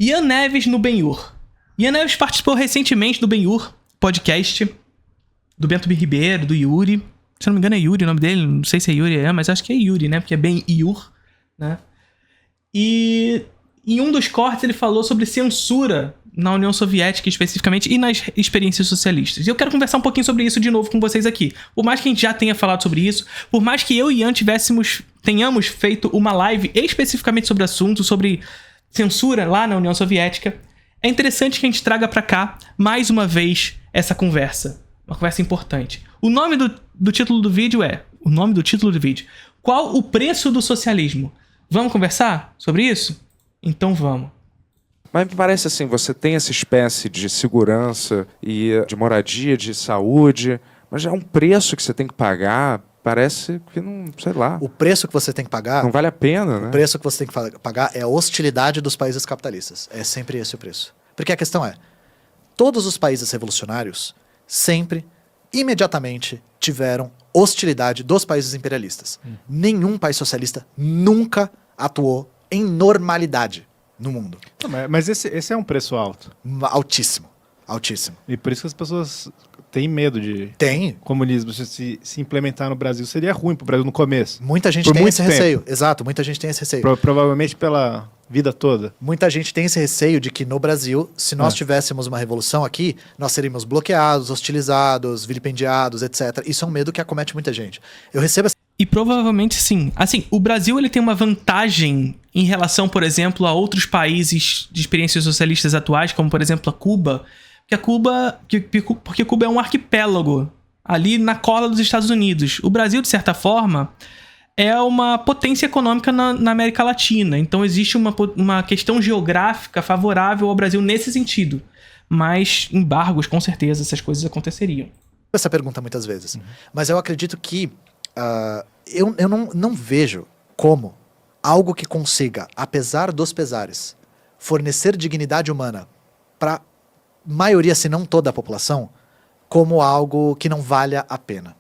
Ian Neves no Ben-Hur. Ian Neves participou recentemente do Ben-Hur podcast, do Bento B. Ribeiro, do Yuri. Se eu não me engano é Yuri o nome dele, não sei se é Yuri, mas acho que é Yuri, né? Porque é Ben-Hur, né? E em um dos cortes ele falou sobre censura na União Soviética especificamente e nas experiências socialistas. E eu quero conversar um pouquinho sobre isso de novo com vocês aqui. Por mais que a gente já tenha falado sobre isso, por mais que eu e Ian tenhamos feito uma live especificamente sobre o assunto, sobre censura lá na União Soviética, é interessante que a gente traga pra cá, mais uma vez, essa conversa. Uma conversa importante. O nome do título do vídeo é... O nome do título do vídeo. Qual o preço do socialismo? Vamos conversar sobre isso? Então vamos. Mas me parece assim, você tem essa espécie de segurança e de moradia, de saúde, mas é um preço que você tem que pagar, parece que não, sei lá. O preço que você tem que pagar... Não vale a pena, né? O preço que você tem que pagar é a hostilidade dos países capitalistas. É sempre esse o preço. Porque a questão é, todos os países revolucionários sempre, imediatamente, tiveram hostilidade dos países imperialistas. Nenhum país socialista nunca atuou em normalidade no mundo. Não, mas esse é um preço alto. Altíssimo. Altíssimo. E por isso que as pessoas têm medo de... Tem. Comunismo. Se implementar no Brasil, seria ruim pro Brasil no começo. Muita gente tem esse receio. Exato, muita gente tem esse receio. Provavelmente pela vida toda. Muita gente tem esse receio de que no Brasil, se nós tivéssemos uma revolução aqui, nós seríamos bloqueados, hostilizados, vilipendiados, etc. Isso é um medo que acomete muita gente. Eu recebo essa... E provavelmente sim. Assim, o Brasil ele tem uma vantagem em relação, por exemplo, a outros países de experiências socialistas atuais, como por exemplo a Cuba, porque Cuba é um arquipélago ali na cola dos Estados Unidos. O Brasil, de certa forma, é uma potência econômica na América Latina. Então existe uma questão geográfica favorável ao Brasil nesse sentido. Mas embargos, com certeza, essas coisas aconteceriam. Essa pergunta muitas vezes. Mas eu acredito que eu não vejo como algo que consiga, apesar dos pesares, fornecer dignidade humana para maioria, se não toda a população, como algo que não valha a pena.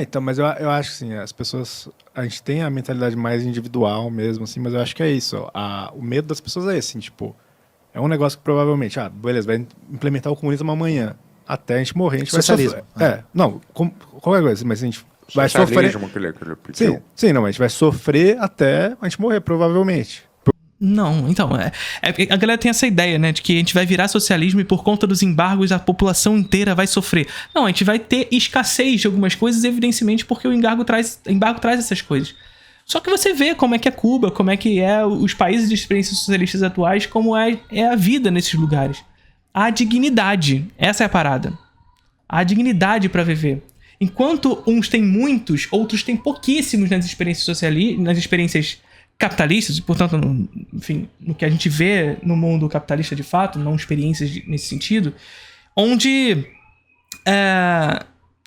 Então, mas eu acho que assim, as pessoas, a gente tem a mentalidade mais individual mesmo, assim, mas eu acho que é isso, o medo das pessoas é esse, assim, tipo, é um negócio que provavelmente, beleza, vai implementar o comunismo amanhã, até a gente morrer, a gente socialismo, vai sofrer. Não, qualquer coisa, mas a gente vai sofrer... Sim, não, mas a gente vai sofrer até a gente morrer, provavelmente. Não, então, a galera tem essa ideia, né, de que a gente vai virar socialismo e por conta dos embargos a população inteira vai sofrer. Não, a gente vai ter escassez de algumas coisas, evidentemente, porque o embargo traz essas coisas. Só que você vê como é que é Cuba, como é que é os países de experiências socialistas atuais, como é a vida nesses lugares. A dignidade, essa é a parada. A dignidade para viver. Enquanto uns têm muitos, outros têm pouquíssimos nas experiências capitalistas, e portanto, enfim, no que a gente vê no mundo capitalista de fato, não experiências nesse sentido, onde,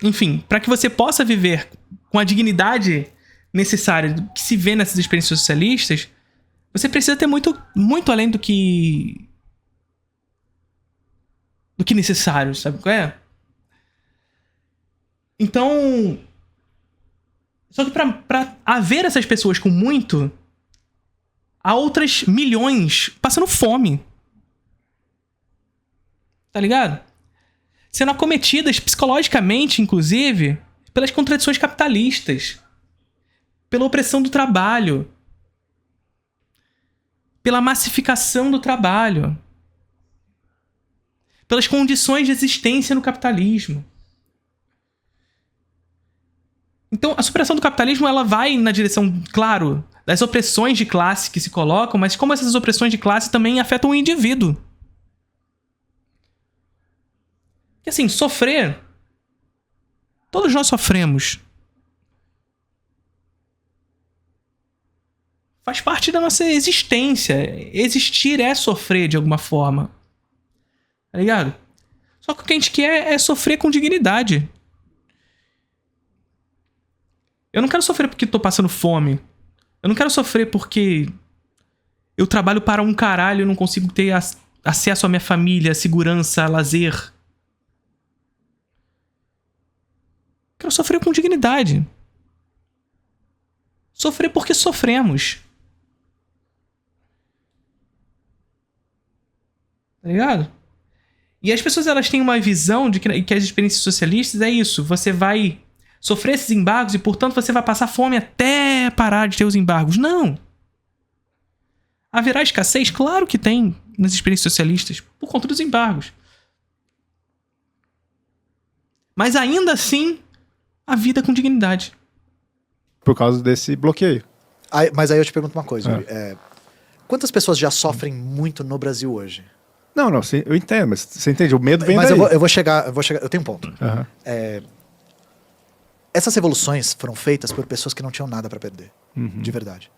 enfim, para que você possa viver com a dignidade necessária que se vê nessas experiências socialistas, você precisa ter muito, muito além do que necessário, sabe qual é? Então, só que pra haver essas pessoas com muito, há outras milhões passando fome. Tá ligado? Sendo acometidas psicologicamente, inclusive, pelas contradições capitalistas. Pela opressão do trabalho. Pela massificação do trabalho. Pelas condições de existência no capitalismo. Então, a superação do capitalismo, ela vai na direção, claro, das opressões de classe que se colocam, mas como essas opressões de classe também afetam o indivíduo. Porque, assim, sofrer... Todos nós sofremos. Faz parte da nossa existência. Existir é sofrer de alguma forma. Tá ligado? Só que o que a gente quer é sofrer com dignidade. Eu não quero sofrer porque tô passando fome. Eu não quero sofrer porque eu trabalho para um caralho e não consigo ter acesso à minha família, segurança, lazer. Quero sofrer com dignidade. Sofrer porque sofremos. Tá ligado? E as pessoas, elas têm uma visão de que as experiências socialistas é isso. Você vai sofrer esses embargos e, portanto, você vai passar fome até parar de ter os embargos. Não! Haverá escassez? Claro que tem nas experiências socialistas, por conta dos embargos. Mas ainda assim, a vida com dignidade. Por causa desse bloqueio. Mas aí eu te pergunto uma coisa, Yuri. Quantas pessoas já sofrem muito no Brasil hoje? Não, eu entendo, mas você entende, o medo vem mas daí. eu vou chegar, eu tenho um ponto. Uhum. Essas revoluções foram feitas por pessoas que não tinham nada para perder, de verdade.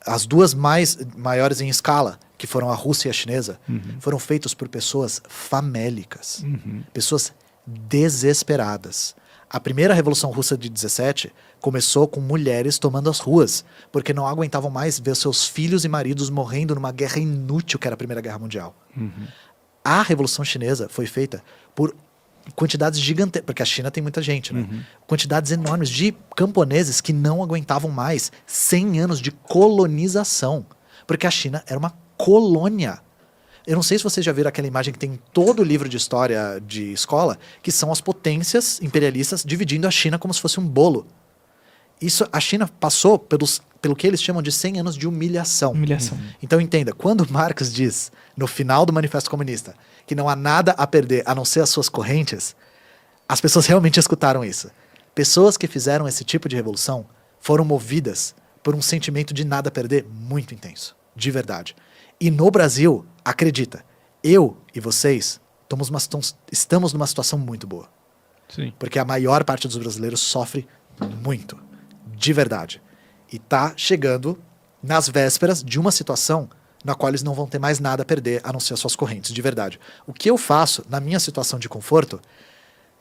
As duas maiores em escala, que foram a Rússia e a chinesa, foram feitas por pessoas famélicas, pessoas desesperadas. A primeira Revolução Russa de 17 começou com mulheres tomando as ruas, porque não aguentavam mais ver seus filhos e maridos morrendo numa guerra inútil que era a Primeira Guerra Mundial. A Revolução Chinesa foi feita por quantidades gigantescas, porque a China tem muita gente, né? Quantidades enormes de camponeses que não aguentavam mais 100 anos de colonização, porque a China era uma colônia. Eu não sei se vocês já viram aquela imagem que tem em todo o livro de história de escola, que são as potências imperialistas dividindo a China como se fosse um bolo. A China passou pelo que eles chamam de 100 anos de humilhação. Então entenda, quando Marx diz, no final do Manifesto Comunista, que não há nada a perder a não ser as suas correntes, as pessoas realmente escutaram isso. Pessoas que fizeram esse tipo de revolução foram movidas por um sentimento de nada a perder muito intenso, de verdade. E no Brasil, acredita, eu e vocês estamos numa situação muito boa. Sim. Porque a maior parte dos brasileiros sofre muito, de verdade. E tá chegando nas vésperas de uma situação na qual eles não vão ter mais nada a perder, a não ser as suas correntes, de verdade. O que eu faço, na minha situação de conforto,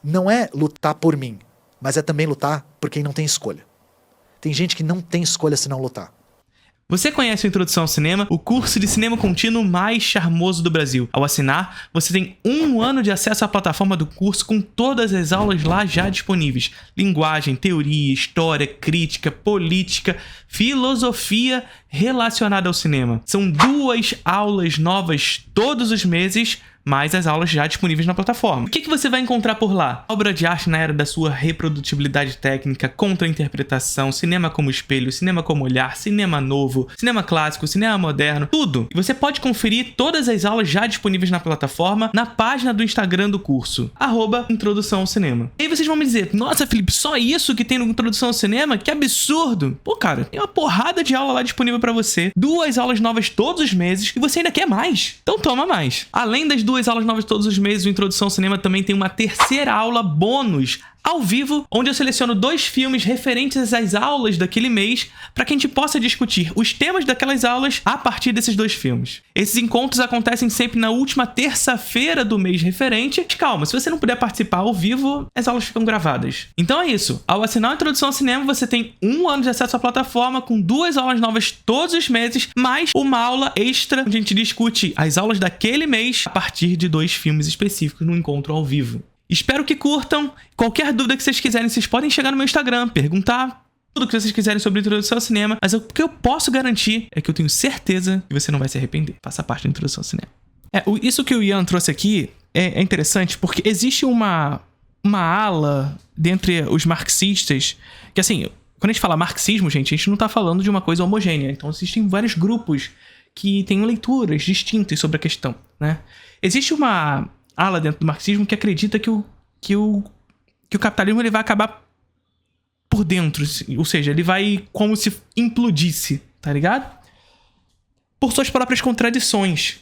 não é lutar por mim, mas é também lutar por quem não tem escolha. Tem gente que não tem escolha senão lutar. Você conhece o Introdução ao Cinema, o curso de cinema contínuo mais charmoso do Brasil. Ao assinar, você tem 1 ano de acesso à plataforma do curso com todas as aulas lá já disponíveis. Linguagem, teoria, história, crítica, política, filosofia relacionada ao cinema. São 2 aulas novas todos os meses, mais as aulas já disponíveis na plataforma. O que você vai encontrar por lá? Obra de arte na era da sua reprodutibilidade técnica, contra-interpretação, cinema como espelho, cinema como olhar, cinema novo, cinema clássico, cinema moderno, tudo. E você pode conferir todas as aulas já disponíveis na plataforma na página do Instagram do curso, @Introdução ao Cinema. E aí vocês vão me dizer, nossa, Felipe, só isso que tem no Introdução ao Cinema? Que absurdo! Pô, cara, tem uma porrada de aula lá disponível pra você, 2 aulas novas todos os meses, e você ainda quer mais. Então toma mais. Além das 2 aulas novas todos os meses, o Introdução ao Cinema também tem uma 3ª aula bônus ao vivo, onde eu seleciono 2 filmes referentes às aulas daquele mês para que a gente possa discutir os temas daquelas aulas a partir desses 2 filmes. Esses encontros acontecem sempre na última terça-feira do mês referente. Mas calma, se você não puder participar ao vivo, as aulas ficam gravadas. Então é isso. Ao assinar a Introdução ao Cinema, você tem 1 ano de acesso à plataforma com 2 aulas novas todos os meses, mais uma aula extra onde a gente discute as aulas daquele mês a partir de 2 filmes específicos no encontro ao vivo. Espero que curtam. Qualquer dúvida que vocês quiserem, vocês podem chegar no meu Instagram, perguntar tudo o que vocês quiserem sobre a Introdução ao Cinema. Mas o que eu posso garantir é que eu tenho certeza que você não vai se arrepender. Faça parte da Introdução ao Cinema. Isso que o Ian trouxe aqui é interessante porque existe uma ala dentre os marxistas que, assim, quando a gente fala marxismo, gente, a gente não tá falando de uma coisa homogênea. Então existem vários grupos que têm leituras distintas sobre a questão, né? Existe uma ala dentro do marxismo que acredita que o capitalismo ele vai acabar por dentro, ou seja, ele vai como se implodisse, tá ligado? Por suas próprias contradições.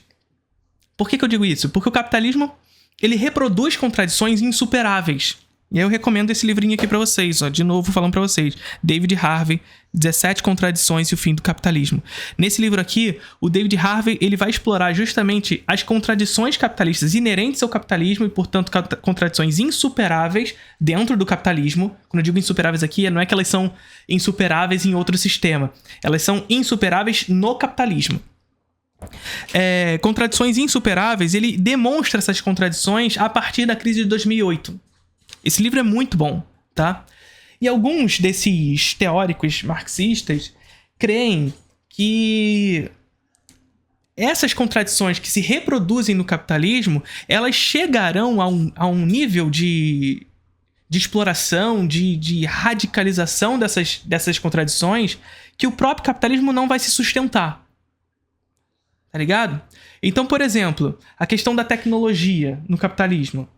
Por que eu digo isso? Porque o capitalismo ele reproduz contradições insuperáveis. E aí eu recomendo esse livrinho aqui pra vocês, ó, de novo falando pra vocês. David Harvey, 17 contradições e o fim do capitalismo. Nesse livro aqui, o David Harvey ele vai explorar justamente as contradições capitalistas inerentes ao capitalismo e, portanto, contradições insuperáveis dentro do capitalismo. Quando eu digo insuperáveis aqui, não é que elas são insuperáveis em outro sistema. Elas são insuperáveis no capitalismo. Contradições insuperáveis, ele demonstra essas contradições a partir da crise de 2008. Esse livro é muito bom, tá? E alguns desses teóricos marxistas creem que essas contradições que se reproduzem no capitalismo, elas chegarão a um nível de exploração, de radicalização dessas contradições, que o próprio capitalismo não vai se sustentar. Tá ligado? Então, por exemplo, a questão da tecnologia no capitalismo,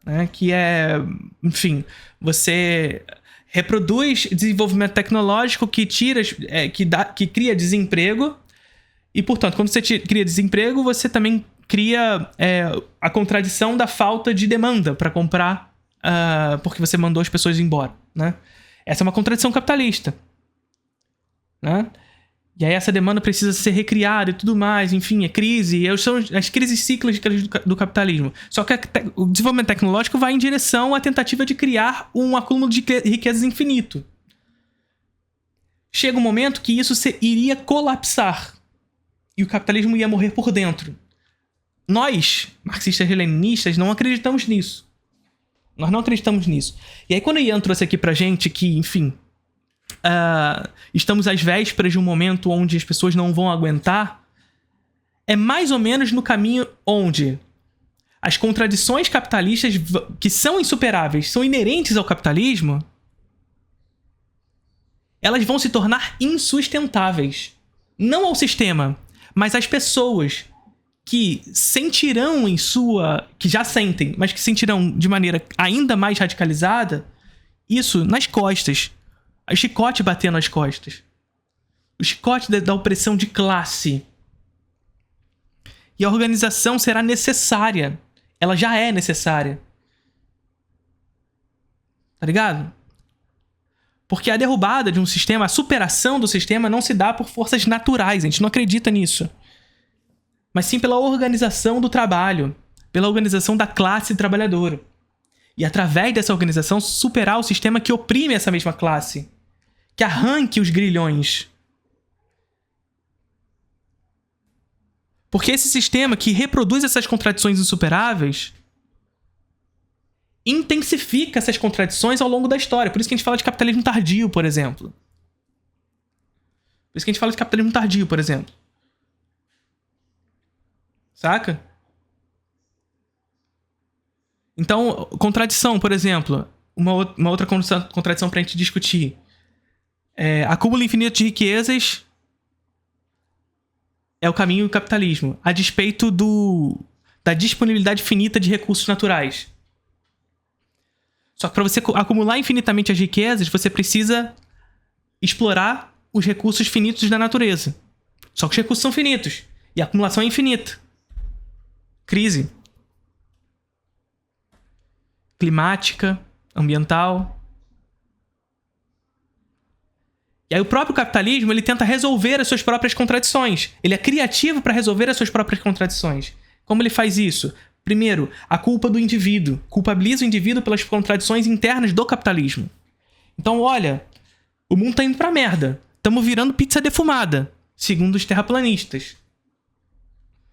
né, que é, enfim, você reproduz desenvolvimento tecnológico que que cria desemprego, e, portanto, quando você cria desemprego, você também cria a contradição da falta de demanda para comprar, porque você mandou as pessoas embora, né? Essa é uma contradição capitalista, né? E aí essa demanda precisa ser recriada e tudo mais, enfim, é crise. São as crises cíclicas do capitalismo. Só que o desenvolvimento tecnológico vai em direção à tentativa de criar um acúmulo de riquezas infinito. Chega um momento que isso iria colapsar. E o capitalismo ia morrer por dentro. Nós, marxistas e leninistas, não acreditamos nisso. Nós não acreditamos nisso. E aí quando o Ian trouxe aqui pra gente que, enfim... estamos às vésperas de um momento onde as pessoas não vão aguentar, é mais ou menos no caminho onde as contradições capitalistas que são insuperáveis, são inerentes ao capitalismo, elas vão se tornar insustentáveis. Não ao sistema, mas às pessoas que sentirão que já sentem, mas que sentirão de maneira ainda mais radicalizada, isso nas costas. O chicote batendo nas costas. O chicote da opressão de classe. E a organização será necessária. Ela já é necessária. Tá ligado? Porque a derrubada de um sistema, a superação do sistema não se dá por forças naturais. A gente não acredita nisso. Mas sim pela organização do trabalho. Pela organização da classe trabalhadora. E através dessa organização superar o sistema que oprime essa mesma classe. Que arranque os grilhões. Porque esse sistema que reproduz essas contradições insuperáveis intensifica essas contradições ao longo da história. Por isso que a gente fala de capitalismo tardio, por exemplo. Saca? Então, contradição, por exemplo. Uma outra contradição pra gente discutir. Acúmulo infinito de riquezas é o caminho do capitalismo, a despeito da disponibilidade finita de recursos naturais. Só que para você acumular infinitamente as riquezas, você precisa explorar os recursos finitos da natureza. Só que os recursos são finitos e a acumulação é infinita. Crise climática, ambiental. E aí o próprio capitalismo, ele tenta resolver as suas próprias contradições. Ele é criativo para resolver as suas próprias contradições. Como ele faz isso? Primeiro, a culpa do indivíduo. Culpabiliza o indivíduo pelas contradições internas do capitalismo. Então, olha, o mundo tá indo pra merda. Estamos virando pizza defumada, segundo os terraplanistas.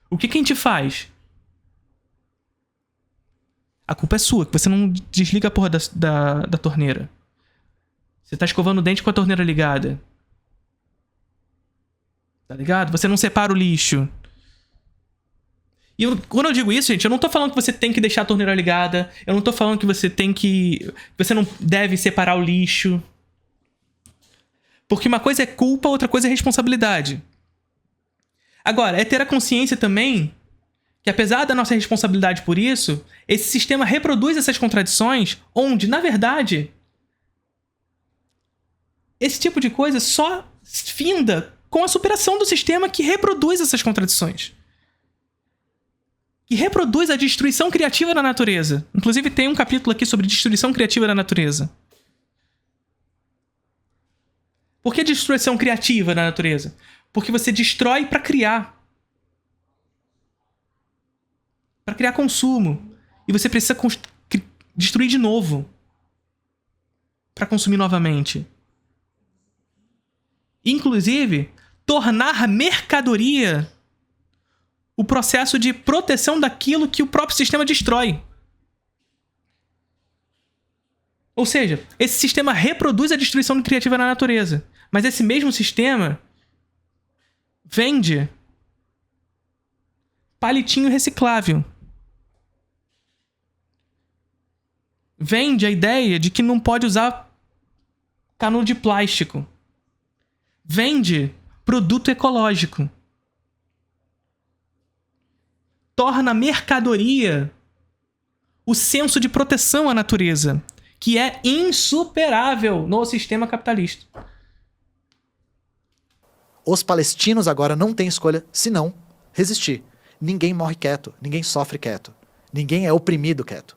O que a gente faz? A culpa é sua, que você não desliga a porra da torneira. Você tá escovando o dente com a torneira ligada. Tá ligado? Você não separa o lixo. E quando eu digo isso, gente, eu não tô falando que você tem que deixar a torneira ligada. Eu não tô falando que você você não deve separar o lixo. Porque uma coisa é culpa, outra coisa é responsabilidade. Agora, é ter a consciência também que, apesar da nossa responsabilidade por isso, esse sistema reproduz essas contradições onde, na verdade, esse tipo de coisa só finda com a superação do sistema que reproduz essas contradições. Que reproduz a destruição criativa da natureza. Inclusive tem um capítulo aqui sobre destruição criativa da natureza. Por que destruição criativa da natureza? Porque você destrói para criar. Para criar consumo. E você precisa destruir de novo. Para consumir novamente. Inclusive, tornar mercadoria o processo de proteção daquilo que o próprio sistema destrói. Ou seja, esse sistema reproduz a destruição criativa na natureza. Mas esse mesmo sistema vende palitinho reciclável. Vende a ideia de que não pode usar canudo de plástico. Vende produto ecológico. Torna mercadoria o senso de proteção à natureza, que é insuperável no sistema capitalista. Os palestinos agora não têm escolha senão resistir. Ninguém morre quieto, ninguém sofre quieto, ninguém é oprimido quieto.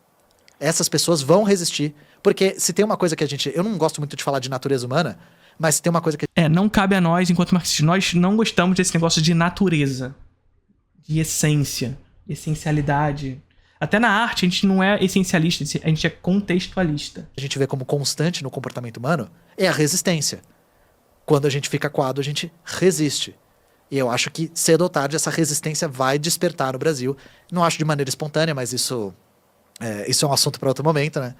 Essas pessoas vão resistir, porque se tem uma coisa que a gente... Eu não gosto muito de falar de natureza humana, mas se tem uma coisa que... Não cabe a nós, enquanto marxistas, nós não gostamos desse negócio de natureza, de essência, essencialidade. Até na arte a gente não é essencialista, a gente é contextualista. A gente vê como constante no comportamento humano é a resistência. Quando a gente fica coado, a gente resiste. E eu acho que cedo ou tarde essa resistência vai despertar no Brasil. Não acho de maneira espontânea, mas isso é um assunto para outro momento, né?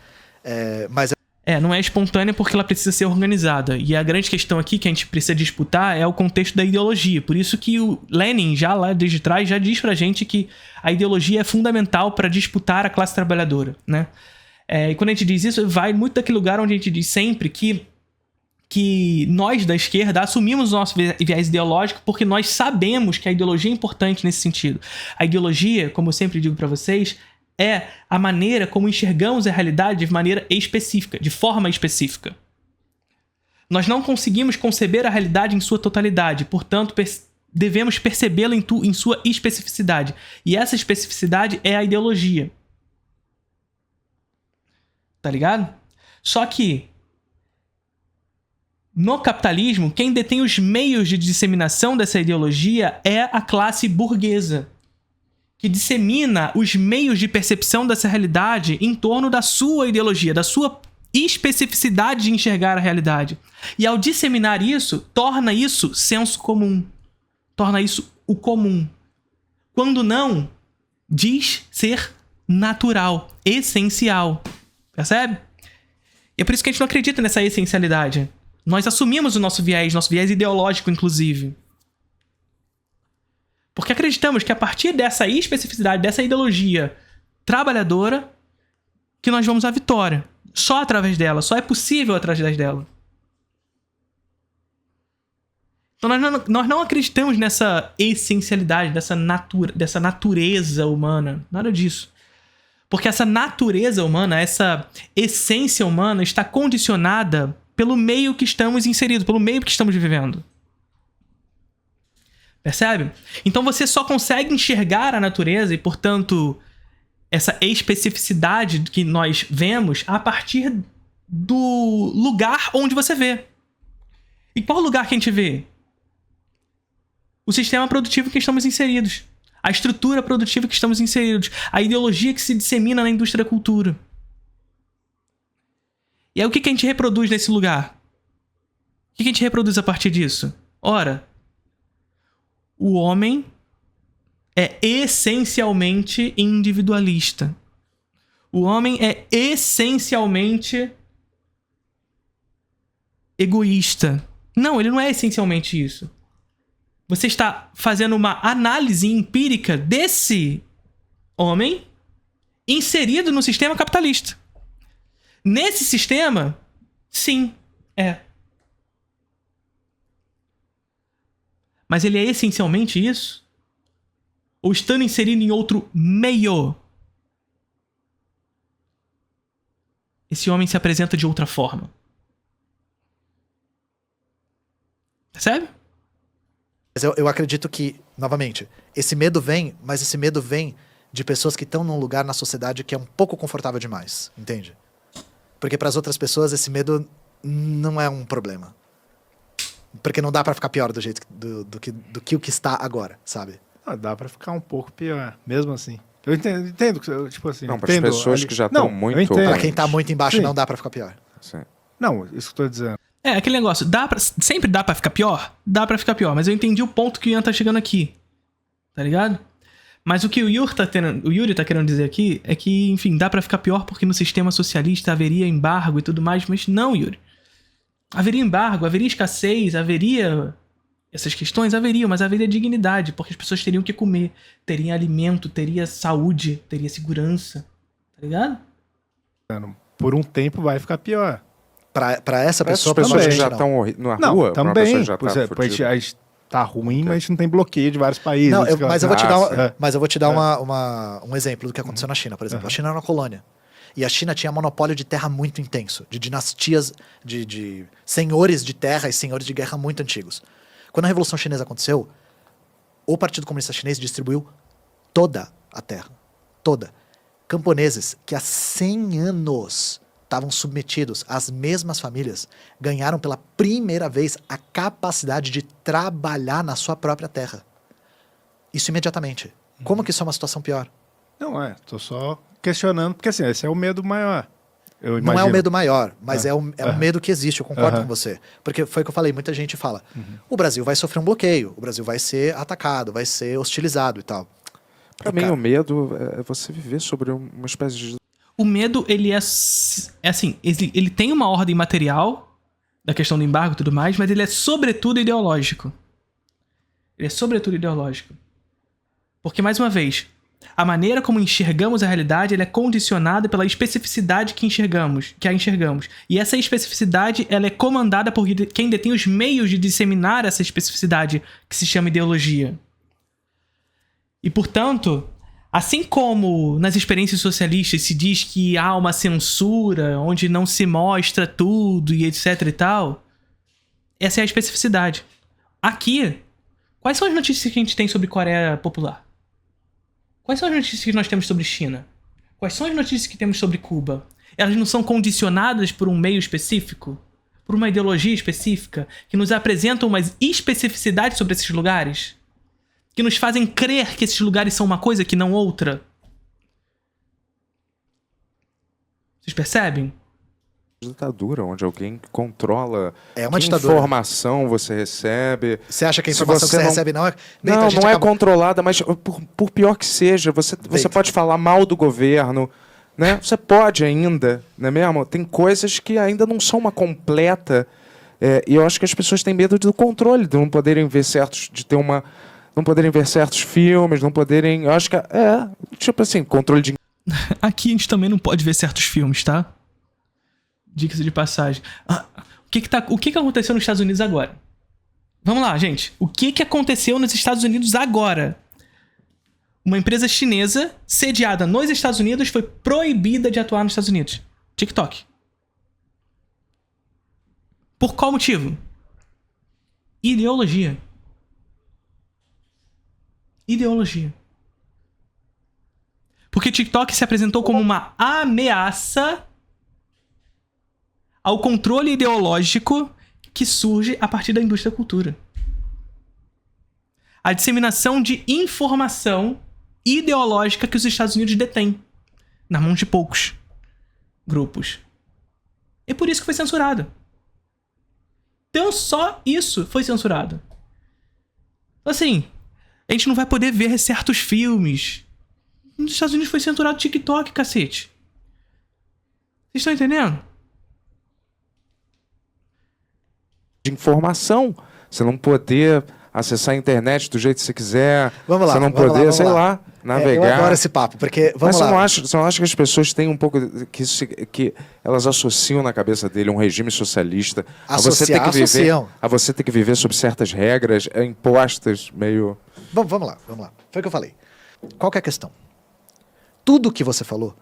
Não é espontânea porque ela precisa ser organizada. E a grande questão aqui que a gente precisa disputar é o contexto da ideologia. Por isso que o Lenin, já lá desde trás, já diz pra gente que a ideologia é fundamental para disputar a classe trabalhadora, né? E quando a gente diz isso, vai muito daquele lugar onde a gente diz sempre que nós da esquerda assumimos o nosso viés ideológico porque nós sabemos que a ideologia é importante nesse sentido. A ideologia, como eu sempre digo pra vocês, é a maneira como enxergamos a realidade de maneira específica, de forma específica. Nós não conseguimos conceber a realidade em sua totalidade, portanto, devemos percebê-la em sua especificidade. E essa especificidade é a ideologia. Tá ligado? Só que, no capitalismo, quem detém os meios de disseminação dessa ideologia é a classe burguesa, que dissemina os meios de percepção dessa realidade em torno da sua ideologia, da sua especificidade de enxergar a realidade. E ao disseminar isso, torna isso senso comum. Torna isso o comum. Quando não, diz ser natural, essencial. Percebe? E é por isso que a gente não acredita nessa essencialidade. Nós assumimos o nosso viés ideológico, inclusive. Porque acreditamos que a partir dessa especificidade, dessa ideologia trabalhadora, que nós vamos à vitória. Só através dela, só é possível através dela. Então nós não acreditamos nessa essencialidade, dessa natureza humana. Nada disso. Porque essa natureza humana, essa essência humana está condicionada pelo meio que estamos inseridos, pelo meio que estamos vivendo. Percebe? Então você só consegue enxergar a natureza e, portanto, essa especificidade que nós vemos a partir do lugar onde você vê. E qual lugar que a gente vê? O sistema produtivo que estamos inseridos. A estrutura produtiva que estamos inseridos. A ideologia que se dissemina na indústria da cultura. E aí o que a gente reproduz nesse lugar? O que a gente reproduz a partir disso? Ora, o homem é essencialmente individualista. O homem é essencialmente egoísta. Não, ele não é essencialmente isso. Você está fazendo uma análise empírica desse homem inserido no sistema capitalista. Nesse sistema, sim, é. Mas ele é essencialmente isso? Ou estando inserido em outro meio, esse homem se apresenta de outra forma? Percebe? Mas eu acredito que, novamente, esse medo vem, mas esse medo vem de pessoas que estão num lugar na sociedade que é um pouco confortável demais, entende? Porque para as outras pessoas esse medo não é um problema. Porque não dá pra ficar pior do jeito do que o que está agora, sabe? Ah, dá pra ficar um pouco pior, mesmo assim. Eu entendo tipo assim... Não, para as pessoas ali que já estão muito... Pra quem tá muito embaixo, sim, não dá pra ficar pior. Sim. Não, isso que eu tô dizendo. Aquele negócio, sempre dá pra ficar pior? Dá pra ficar pior, mas eu entendi o ponto que o Ian tá chegando aqui. Tá ligado? Mas o que o Yuri tá querendo dizer aqui é que, enfim, dá pra ficar pior porque no sistema socialista haveria embargo e tudo mais, mas não, Yuri. Haveria embargo, haveria escassez, haveria essas questões haveriam, mas haveria dignidade, porque as pessoas teriam que comer, teriam alimento, teria saúde, teria segurança, tá ligado? Por um tempo vai ficar pior. Pra essa Essas pessoa, pessoas que provavelmente já não. estão na Não, rua, pra uma também. pessoa que já tá Pois é, fudida. a gente tá ruim, mas a gente não tem bloqueio de vários países. Não, mas eu vou te dar, É. mas eu vou te dar um exemplo do que aconteceu na China, por exemplo. A China era uma colônia. E a China tinha monopólio de terra muito intenso, de dinastias, de senhores de terra e senhores de guerra muito antigos. Quando a Revolução Chinesa aconteceu, o Partido Comunista Chinês distribuiu toda a terra. Toda. Camponeses que há 100 anos estavam submetidos às mesmas famílias, ganharam pela primeira vez a capacidade de trabalhar na sua própria terra. Isso imediatamente. Como que isso é uma situação pior? Não, tô só questionando, porque assim, esse é o medo maior. Eu Não é imagino. o medo maior, mas é um medo que existe, eu concordo Aham. com você. Porque foi o que eu falei, muita gente fala, o Brasil vai sofrer um bloqueio, o Brasil vai ser atacado, vai ser hostilizado e tal. Pra mim, o medo é você viver sobre uma espécie de... O medo, ele é assim, ele tem uma ordem material da questão do embargo e tudo mais, mas ele é sobretudo ideológico. Ele é sobretudo ideológico. Porque, mais uma vez, a maneira como enxergamos a realidade, ela é condicionada pela especificidade que a enxergamos. E essa especificidade, ela é comandada por quem detém os meios de disseminar essa especificidade, que se chama ideologia. E, portanto, assim como nas experiências socialistas se diz que há uma censura, onde não se mostra tudo e etc e tal, essa é a especificidade. Aqui, quais são as notícias que a gente tem sobre Coreia Popular? Quais são as notícias que nós temos sobre China? Quais são as notícias que temos sobre Cuba? Elas não são condicionadas por um meio específico? Por uma ideologia específica? Que nos apresentam uma especificidade sobre esses lugares? Que nos fazem crer que esses lugares são uma coisa que não outra? Vocês percebem? ditadura, onde alguém controla É uma que ditadura. informação você recebe. Você acha que a Se informação que você você não- recebe não é... Não, a gente não é acaba- controlada, mas por pior que seja, você Deita. pode falar mal do governo, né? Você pode ainda, não é mesmo? Tem coisas que ainda não são uma completa. E eu acho que as pessoas têm medo do controle, de não poderem ver não poderem ver certos filmes, não poderem. Eu acho que tipo assim, controle de. Aqui a gente também não pode ver certos filmes, tá? Dicas de passagem. O que aconteceu nos Estados Unidos agora? Vamos lá, gente. O que aconteceu nos Estados Unidos agora? Uma empresa chinesa sediada nos Estados Unidos foi proibida de atuar nos Estados Unidos. TikTok. Por qual motivo? Ideologia. Ideologia. Porque TikTok se apresentou como uma ameaça ao controle ideológico que surge a partir da indústria da cultura. A disseminação de informação ideológica que os Estados Unidos detêm na mão de poucos grupos. É por isso que foi censurado. Então só isso foi censurado. Assim, a gente não vai poder ver certos filmes. Nos Estados Unidos foi censurado o TikTok, cacete. Vocês estão entendendo? de informação. Você não poder acessar a internet do jeito que você quiser. Vamos lá, Você não vamos lá, poder, vamos sei lá. lá, navegar. Eu adoro esse papo, porque... Mas Vamos lá. você não acha que as pessoas têm um pouco que elas associam na cabeça dele um regime socialista Associam. a você ter que viver sob certas regras impostas, meio... Vamos lá. Foi o que eu falei. Qual que é a questão? Tudo que você falou,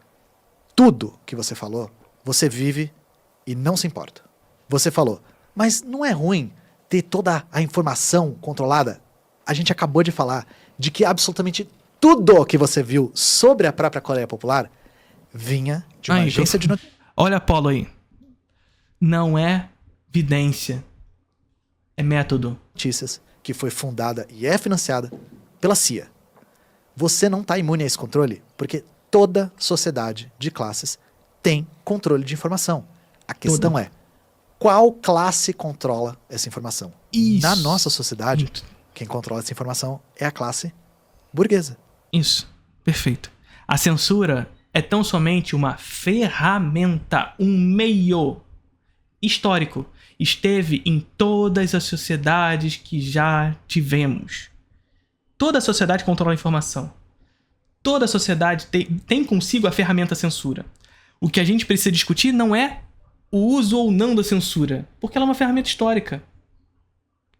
você vive e não se importa. Você falou, mas não é ruim ter toda a informação controlada? A gente acabou de falar de que absolutamente tudo que você viu sobre a própria Coreia Popular vinha de uma Aí, agência de notícias. Olha Apolo aí. Não é vidência. É método. Que foi fundada e é financiada pela CIA. Você não está imune a esse controle, porque toda sociedade de classes tem controle de informação. A questão é, qual classe controla essa informação? Isso. Na nossa sociedade, quem controla essa informação é a classe burguesa. Isso. Perfeito. A censura é tão somente uma ferramenta, um meio histórico. esteve em todas as sociedades que já tivemos. Toda sociedade controla a informação. Toda sociedade tem consigo a ferramenta censura. O que a gente precisa discutir não é o uso ou não da censura, porque ela é uma ferramenta histórica.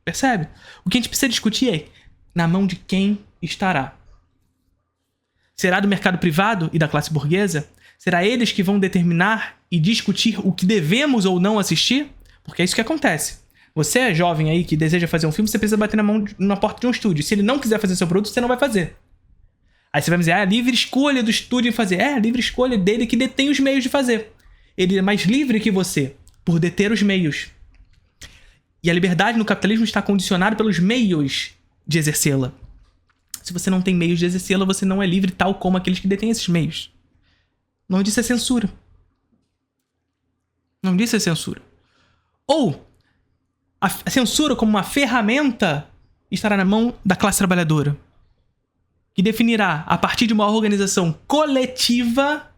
Percebe? O que a gente precisa discutir é na mão de quem estará. Será do mercado privado e da classe burguesa? Será eles que vão determinar e discutir o que devemos ou não assistir? Porque é isso que acontece. Você é jovem aí que deseja fazer um filme, você precisa bater na porta de um estúdio. Se ele não quiser fazer seu produto, você não vai fazer. Aí você vai me dizer, livre escolha do estúdio fazer. Livre escolha dele que detém os meios de fazer. Ele é mais livre que você, por deter os meios. E a liberdade no capitalismo está condicionada pelos meios de exercê-la. Se você não tem meios de exercê-la, você não é livre tal como aqueles que detêm esses meios. O nome disso é censura. O nome disso é censura. Ou a censura como uma ferramenta estará na mão da classe trabalhadora, que definirá, a partir de uma organização coletiva,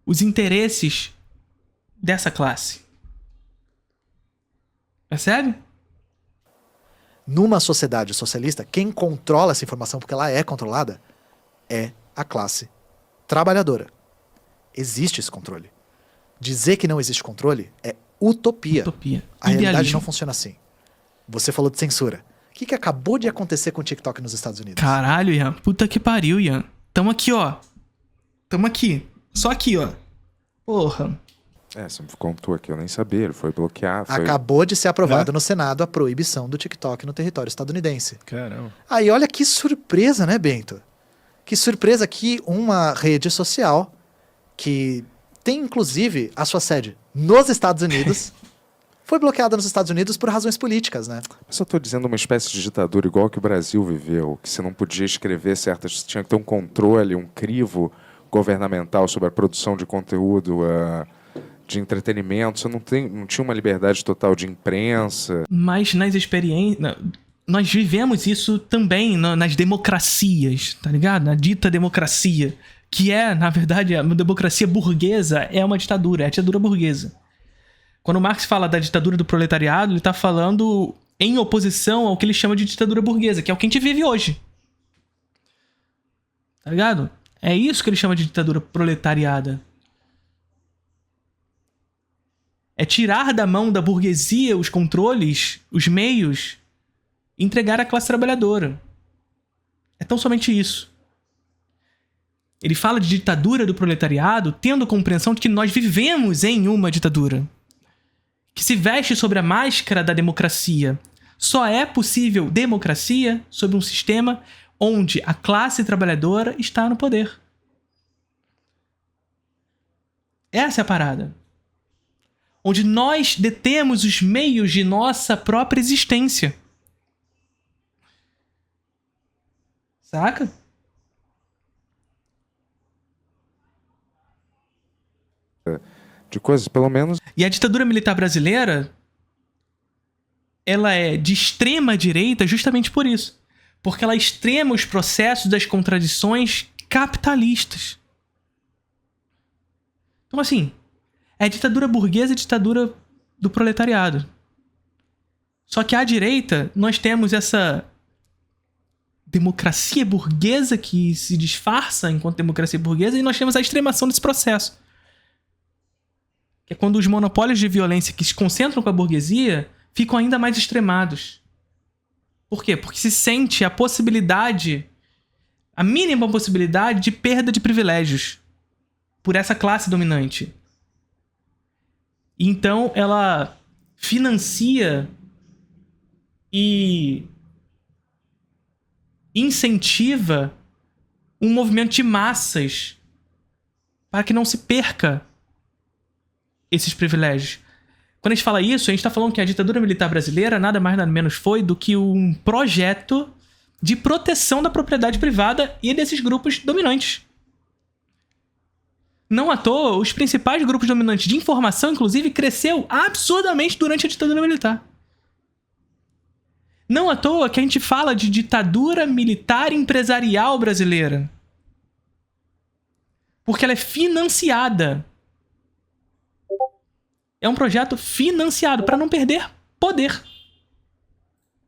os interesses dessa classe. Percebe? Numa sociedade socialista, quem controla essa informação, porque ela é controlada, é a classe trabalhadora. Existe esse controle. Dizer que não existe controle é utopia. A realidade Idealismo. não funciona assim. Você falou de censura. O que acabou de acontecer com o TikTok nos Estados Unidos? Caralho, Ian. Puta que pariu, Ian. Tamo aqui, ó. Tamo aqui. Só aqui, ó. Porra. Você me contou aqui, eu nem sabia, ele foi bloqueado. Acabou de ser aprovado no Senado a proibição do TikTok no território estadunidense. Caramba. Aí olha que surpresa, né, Bento? Que surpresa que uma rede social que tem inclusive a sua sede nos Estados Unidos foi bloqueada nos Estados Unidos por razões políticas, né? Mas eu tô dizendo uma espécie de ditadura igual que o Brasil viveu, que você não podia escrever certas... Tinha que ter um controle, um crivo governamental sobre a produção de conteúdo, de entretenimento. Você não tinha uma liberdade total de imprensa. Mas nas experiências... Nós vivemos isso também nas democracias, tá ligado? Na dita democracia. Que é, na verdade, a democracia burguesa é uma ditadura, é a ditadura burguesa. Quando Marx fala da ditadura do proletariado, ele tá falando em oposição ao que ele chama de ditadura burguesa, que é o que a gente vive hoje. Tá ligado? É isso que ele chama de ditadura proletariada. É tirar da mão da burguesia os controles, os meios, e entregar à classe trabalhadora. É tão somente isso. Ele fala de ditadura do proletariado, tendo compreensão de que nós vivemos em uma ditadura, que se veste sobre a máscara da democracia. Só é possível democracia sob um sistema onde a classe trabalhadora está no poder. Essa é a parada. Onde nós detemos os meios de nossa própria existência. Saca? De coisas, pelo menos... E a ditadura militar brasileira, ela é de extrema direita justamente por isso. Porque ela extrema os processos das contradições capitalistas. Então, assim, é ditadura burguesa e ditadura do proletariado. Só que à direita, nós temos essa democracia burguesa que se disfarça enquanto democracia burguesa, e nós temos a extremação desse processo. Que é quando os monopólios de violência que se concentram com a burguesia ficam ainda mais extremados. Por quê? Porque se sente a possibilidade, a mínima possibilidade de perda de privilégios por essa classe dominante. E então ela financia e incentiva um movimento de massas para que não se perca esses privilégios. Quando a gente fala isso, a gente está falando que a ditadura militar brasileira nada mais nada menos foi do que um projeto de proteção da propriedade privada e desses grupos dominantes. Não à toa, os principais grupos dominantes de informação, inclusive, cresceu absurdamente durante a ditadura militar. Não à toa que a gente fala de ditadura militar empresarial brasileira. Porque ela é financiada É um projeto financiado para não perder poder.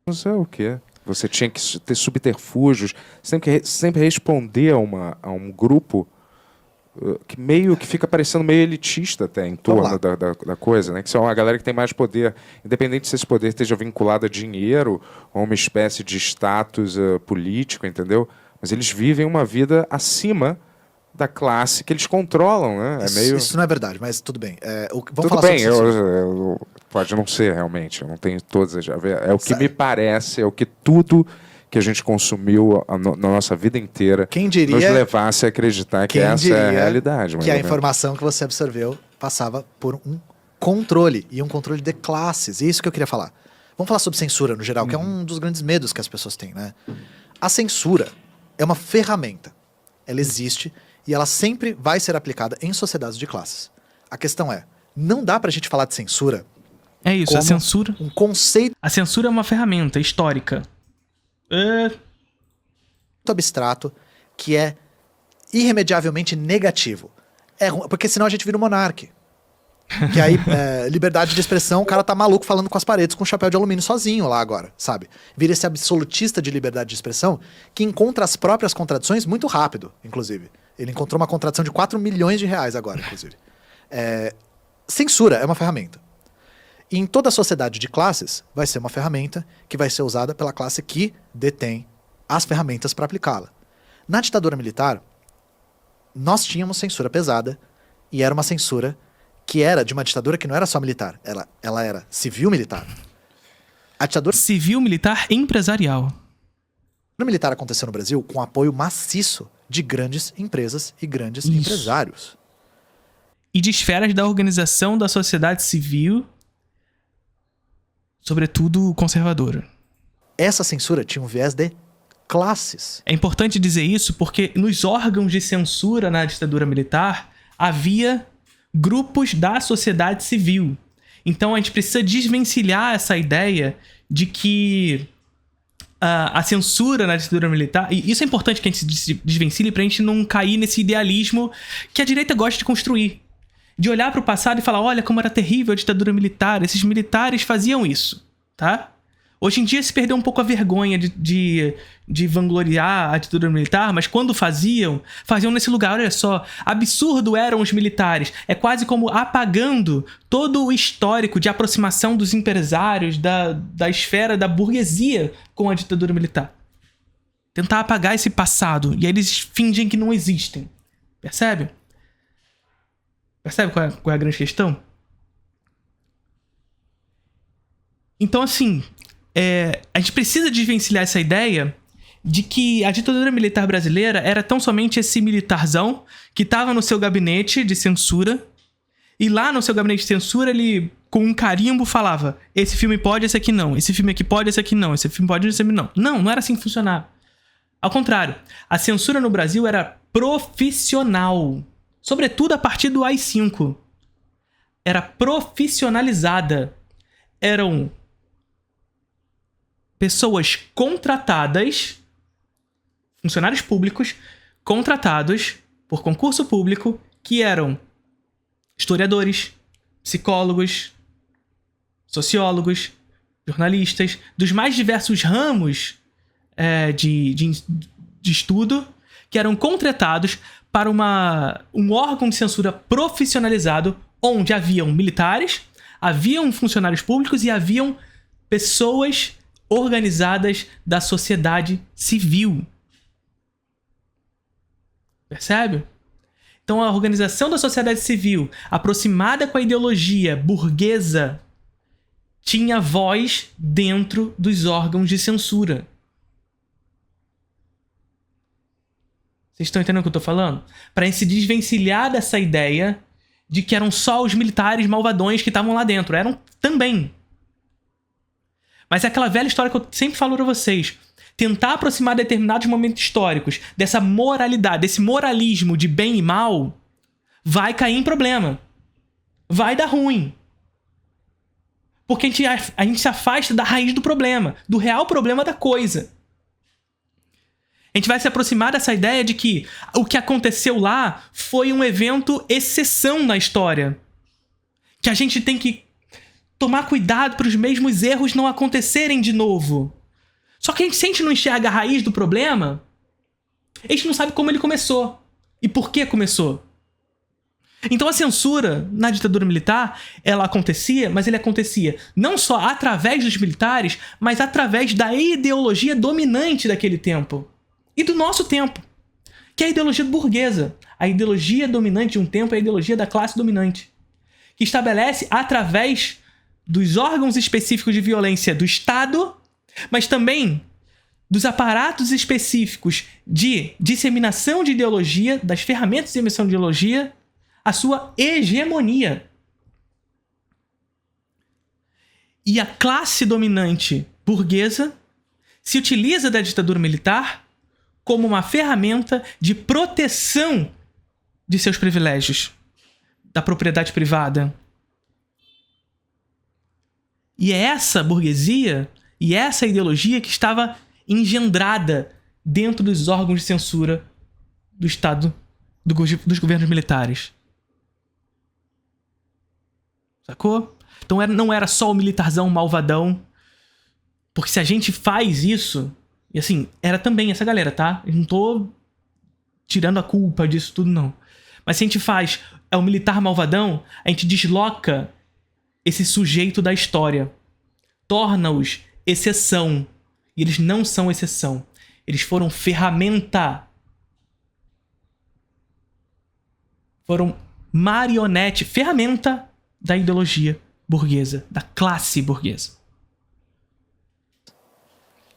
Mas é o quê? Você tinha que ter subterfúgios, sempre responder a um grupo que meio que fica parecendo meio elitista até em torno da coisa, né? Que são a galera que tem mais poder, independente se esse poder esteja vinculado a dinheiro ou uma espécie de status político, entendeu? Mas eles vivem uma vida acima da classe que eles controlam, né? Isso não é verdade, mas tudo bem. Vamos tudo falar bem, sobre isso. pode não ser realmente, eu não tenho todas as... É o que me parece, é o que tudo que a gente consumiu na nossa vida inteira Quem diria, nos levasse a acreditar que essa é a realidade. Que a informação que você absorveu passava por um controle, e um controle de classes. E isso que eu queria falar. Vamos falar sobre censura no geral, que é um dos grandes medos que as pessoas têm, né? A censura é uma ferramenta. Ela existe e ela sempre vai ser aplicada em sociedades de classes. A questão é, não dá pra gente falar de censura É isso, como a censura... um conceito A censura é uma ferramenta histórica. abstrato que é irremediavelmente negativo. Porque senão a gente vira um monarca. Que aí, liberdade de expressão, o cara tá maluco falando com as paredes com um chapéu de alumínio sozinho lá agora, sabe? Vira esse absolutista de liberdade de expressão que encontra as próprias contradições muito rápido, inclusive. Ele encontrou uma contradição de 4 milhões de reais agora, inclusive. Censura é uma ferramenta. E em toda a sociedade de classes, vai ser uma ferramenta que vai ser usada pela classe que detém as ferramentas para aplicá-la. Na ditadura militar, nós tínhamos censura pesada, e era uma censura que era de uma ditadura que não era só militar, ela era civil-militar. A ditadura Civil, militar, empresarial. militar aconteceu no Brasil com apoio maciço de grandes empresas e grandes Isso. empresários. E de esferas da organização da sociedade civil, sobretudo conservadora. Essa censura tinha um viés de classes. É importante dizer isso porque nos órgãos de censura na ditadura militar havia grupos da sociedade civil. Então a gente precisa desvencilhar essa ideia de que a censura na ditadura militar... E isso é importante que a gente se desvencilhe pra gente não cair nesse idealismo que a direita gosta de construir. De olhar pro passado e falar, olha como era terrível a ditadura militar, esses militares faziam isso, tá? Hoje em dia se perdeu um pouco a vergonha de vangloriar a ditadura militar, mas quando faziam nesse lugar, olha só, absurdo eram os militares. É quase como apagando todo o histórico de aproximação dos empresários, da esfera da burguesia com a ditadura militar. Tentar apagar esse passado, e aí eles fingem que não existem. Percebe? Percebe qual é a grande questão? Então, assim... a gente precisa desvencilhar essa ideia de que a ditadura militar brasileira era tão somente esse militarzão que estava no seu gabinete de censura, e lá no seu gabinete de censura ele, com um carimbo, falava: esse filme pode, esse aqui não, esse filme aqui pode, esse aqui não, esse filme pode, esse filme não. Não era assim que funcionava. Ao contrário, a censura no Brasil era profissional, sobretudo a partir do AI-5. Era profissionalizada. Eram pessoas contratadas, funcionários públicos, contratados por concurso público, que eram historiadores, psicólogos, sociólogos, jornalistas, dos mais diversos ramos de estudo, que eram contratados para um órgão de censura profissionalizado, onde haviam militares, haviam funcionários públicos e haviam pessoas organizadas da sociedade civil. Percebe? Então a organização da sociedade civil, aproximada com a ideologia burguesa, tinha voz dentro dos órgãos de censura. Vocês estão entendendo o que eu estou falando? Para se desvencilhar dessa ideia de que eram só os militares malvadões que estavam lá dentro. Eram também. Mas é aquela velha história que eu sempre falo para vocês. Tentar aproximar determinados momentos históricos dessa moralidade, desse moralismo de bem e mal, vai cair em problema. Vai dar ruim. Porque a gente se afasta da raiz do problema, do real problema da coisa. A gente vai se aproximar dessa ideia de que o que aconteceu lá foi um evento exceção na história. Que a gente tem que tomar cuidado para os mesmos erros não acontecerem de novo. Só que se a gente não enxerga a raiz do problema, a gente não sabe como ele começou e por que começou. Então a censura na ditadura militar, ela acontecia, mas ele acontecia não só através dos militares, mas através da ideologia dominante daquele tempo. E do nosso tempo. Que é a ideologia burguesa. A ideologia dominante de um tempo é a ideologia da classe dominante. Que estabelece através dos órgãos específicos de violência do Estado, mas também dos aparatos específicos de disseminação de ideologia, das ferramentas de disseminação de ideologia, a sua hegemonia. E a classe dominante burguesa se utiliza da ditadura militar como uma ferramenta de proteção de seus privilégios, da propriedade privada. E é essa burguesia e essa ideologia que estava engendrada dentro dos órgãos de censura do Estado, dos governos militares. Sacou? Então não era só o militarzão malvadão. Porque se a gente faz isso... E assim, era também essa galera, tá? Eu não tô tirando a culpa disso tudo, não. Mas se a gente faz o militar malvadão, a gente desloca esse sujeito da história. Torna-os exceção. E eles não são exceção. Eles foram ferramenta. Foram marionete, ferramenta da ideologia burguesa, da classe burguesa.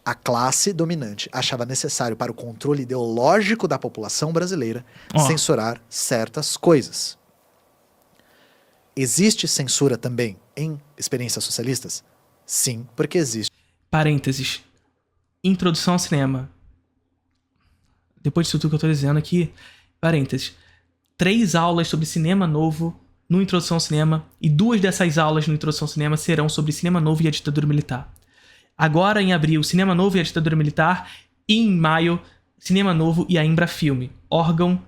A classe dominante achava necessário para o controle ideológico da população brasileira censurar certas coisas. Existe censura também em experiências socialistas? Sim, porque existe. Parênteses. Introdução ao cinema. Depois disso tudo que eu tô dizendo aqui, parênteses. 3 aulas sobre cinema novo no Introdução ao Cinema, e 2 dessas aulas no Introdução ao Cinema serão sobre cinema novo e a ditadura militar. Agora, em abril, Cinema Novo e a Ditadura Militar. E em maio, Cinema Novo e a Embrafilme, órgão,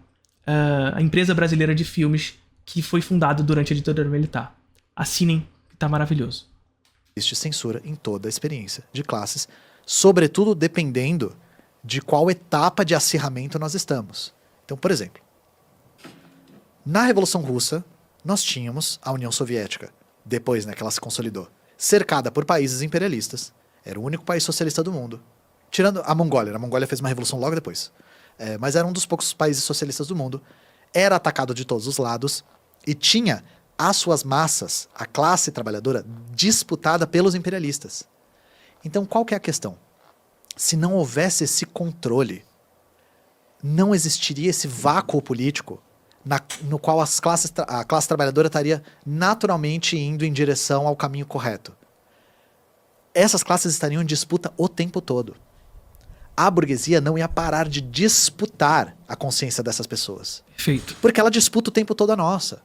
a empresa brasileira de filmes que foi fundada durante a ditadura militar. Assinem, que tá maravilhoso. Existe censura em toda a experiência de classes, sobretudo dependendo de qual etapa de acirramento nós estamos. Então, por exemplo, na Revolução Russa, nós tínhamos a União Soviética, depois, né, que ela se consolidou, cercada por países imperialistas. Era o único país socialista do mundo. Tirando a Mongólia. A Mongólia fez uma revolução logo depois. Mas era um dos poucos países socialistas do mundo. Era atacado de todos os lados. E tinha as suas massas, a classe trabalhadora, disputada pelos imperialistas. Então, qual que é a questão? Se não houvesse esse controle, não existiria esse vácuo político no qual a classe trabalhadora estaria naturalmente indo em direção ao caminho correto. Essas classes estariam em disputa o tempo todo. A burguesia não ia parar de disputar a consciência dessas pessoas. Perfeito. Porque ela disputa o tempo todo a nossa.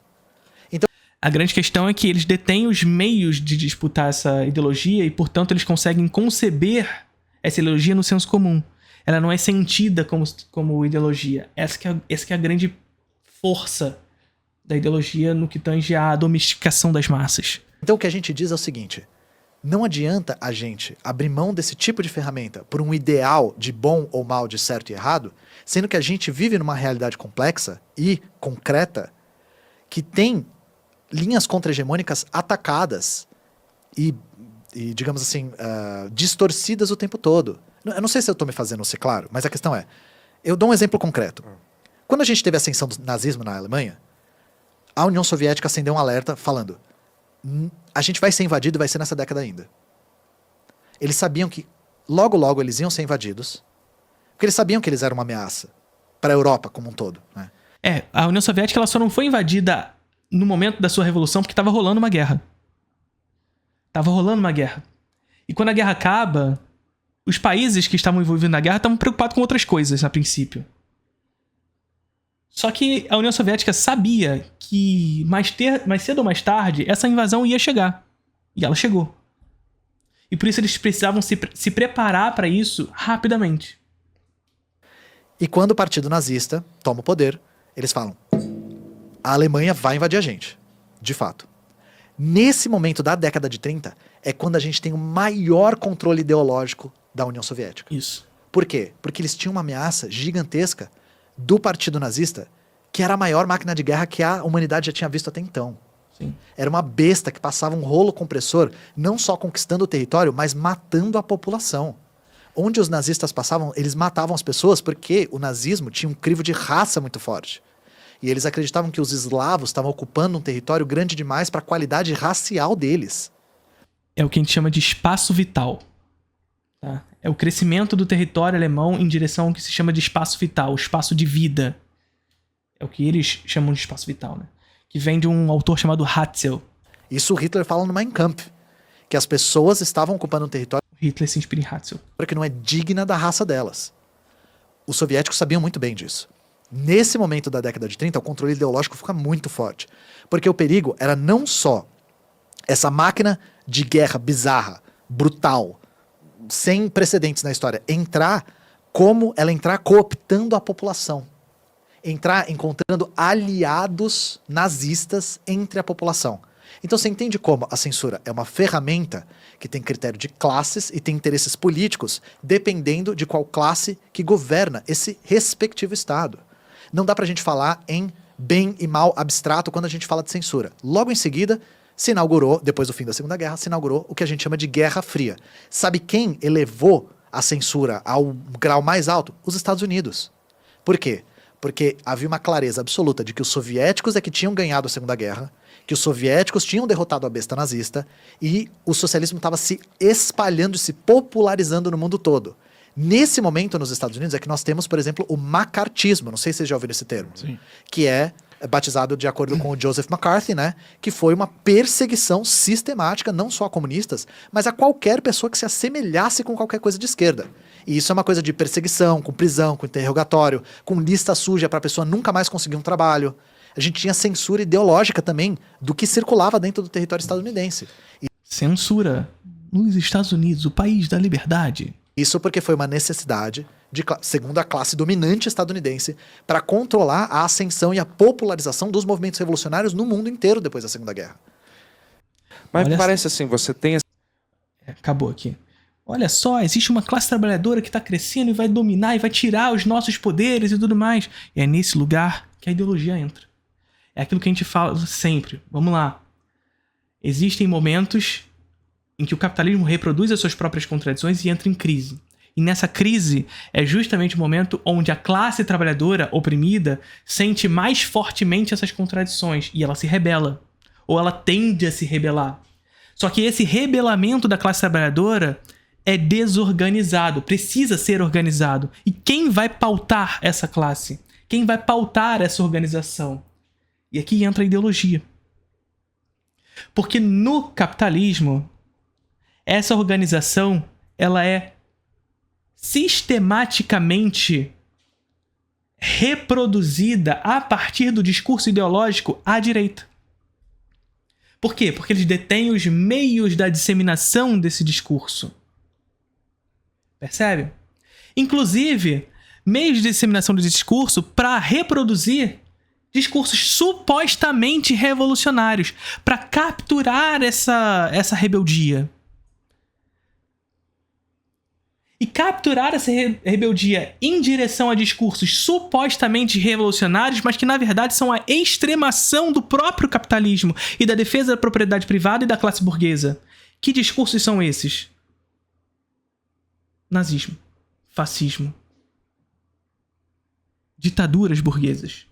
Então, a grande questão é que eles detêm os meios de disputar essa ideologia e, portanto, eles conseguem conceber essa ideologia no senso comum. Ela não é sentida como ideologia. Essa que é a grande força da ideologia no que tange à domesticação das massas. Então o que a gente diz é o seguinte: não adianta a gente abrir mão desse tipo de ferramenta por um ideal de bom ou mal, de certo e errado, sendo que a gente vive numa realidade complexa e concreta que tem linhas contra-hegemônicas atacadas e digamos assim, distorcidas o tempo todo. Eu não sei se eu estou me fazendo ser claro, mas a questão é, eu dou um exemplo concreto. Quando a gente teve a ascensão do nazismo na Alemanha, a União Soviética acendeu um alerta falando: a gente vai ser invadido e vai ser nessa década ainda. Eles sabiam que logo logo eles iam ser invadidos, porque eles sabiam que eles eram uma ameaça para a Europa como um todo, né? A União Soviética ela só não foi invadida no momento da sua revolução porque estava rolando uma guerra. E quando a guerra acaba, os países que estavam envolvidos na guerra estavam preocupados com outras coisas, a princípio. Só que a União Soviética sabia que mais cedo ou mais tarde essa invasão ia chegar. E ela chegou. E por isso eles precisavam se preparar para isso rapidamente. E quando o partido nazista toma o poder, eles falam: a Alemanha vai invadir a gente. De fato. Nesse momento da década de 30, é quando a gente tem o maior controle ideológico da União Soviética. Isso. Por quê? Porque eles tinham uma ameaça gigantesca do partido nazista, que era a maior máquina de guerra que a humanidade já tinha visto até então. Sim. Era uma besta que passava um rolo compressor, não só conquistando o território, mas matando a população. Onde os nazistas passavam, eles matavam as pessoas porque o nazismo tinha um crivo de raça muito forte. E eles acreditavam que os eslavos estavam ocupando um território grande demais para a qualidade racial deles. É o que a gente chama de espaço vital. Tá? É o crescimento do território alemão em direção ao que se chama de espaço vital, o espaço de vida. É o que eles chamam de espaço vital, né? Que vem de um autor chamado Hatzel. Isso o Hitler fala no Mein Kampf, que as pessoas estavam ocupando um território Hitler se inspira em Hatzel. que não é digna da raça delas. Os soviéticos sabiam muito bem disso. Nesse momento da década de 30, o controle ideológico fica muito forte. Porque o perigo era não só essa máquina de guerra bizarra, brutal, sem precedentes na história, como ela entrar cooptando a população. Entrar encontrando aliados nazistas entre a população. Então você entende como a censura é uma ferramenta que tem critério de classes e tem interesses políticos, dependendo de qual classe que governa esse respectivo Estado. Não dá pra gente falar em bem e mal abstrato quando a gente fala de censura. Logo em seguida, se inaugurou, depois do fim da Segunda Guerra, se inaugurou o que a gente chama de Guerra Fria. Sabe quem elevou a censura ao grau mais alto? Os Estados Unidos. Por quê? Porque havia uma clareza absoluta de que os soviéticos é que tinham ganhado a Segunda Guerra, que os soviéticos tinham derrotado a besta nazista e o socialismo estava se espalhando e se popularizando no mundo todo. Nesse momento, nos Estados Unidos, é que nós temos, por exemplo, o macartismo. Não sei se vocês já ouviram esse termo. Sim. Que é batizado de acordo com o Joseph McCarthy, né? Que foi uma perseguição sistemática, não só a comunistas, mas a qualquer pessoa que se assemelhasse com qualquer coisa de esquerda. E isso é uma coisa de perseguição, com prisão, com interrogatório, com lista suja para a pessoa nunca mais conseguir um trabalho. A gente tinha censura ideológica também do que circulava dentro do território estadunidense. Censura nos Estados Unidos, o país da liberdade. Isso porque foi uma necessidade, segundo a classe dominante estadunidense, para controlar a ascensão e a popularização dos movimentos revolucionários no mundo inteiro depois da Segunda Guerra. Mas Olha parece assim, você tem... Acabou aqui. Olha só, existe uma classe trabalhadora que está crescendo e vai dominar e vai tirar os nossos poderes e tudo mais. E é nesse lugar que a ideologia entra. É aquilo que a gente fala sempre. Vamos lá. Existem momentos em que o capitalismo reproduz as suas próprias contradições e entra em crise. E nessa crise é justamente o momento onde a classe trabalhadora oprimida sente mais fortemente essas contradições e ela se rebela. Ou ela tende a se rebelar. Só que esse rebelamento da classe trabalhadora é desorganizado, precisa ser organizado. E quem vai pautar essa classe? Quem vai pautar essa organização? E aqui entra a ideologia. Porque no capitalismo, essa organização, ela é sistematicamente reproduzida a partir do discurso ideológico à direita. Por quê? Porque eles detêm os meios da disseminação desse discurso. Percebe? Inclusive, meios de disseminação desse discurso para reproduzir discursos supostamente revolucionários, para capturar essa rebeldia. E capturar essa rebeldia em direção a discursos supostamente revolucionários, mas que na verdade são a extremação do próprio capitalismo e da defesa da propriedade privada e da classe burguesa. Que discursos são esses? Nazismo, fascismo, ditaduras burguesas,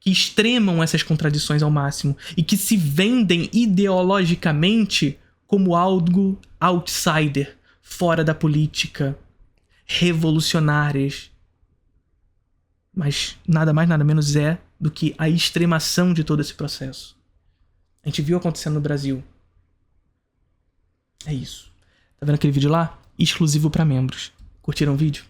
que extremam essas contradições ao máximo e que se vendem ideologicamente como algo outsider, fora da política, revolucionárias. Mas nada mais, nada menos é do que a extremação de todo esse processo. A gente viu acontecendo no Brasil. É isso. Tá vendo aquele vídeo lá? Exclusivo para membros. Curtiram o vídeo?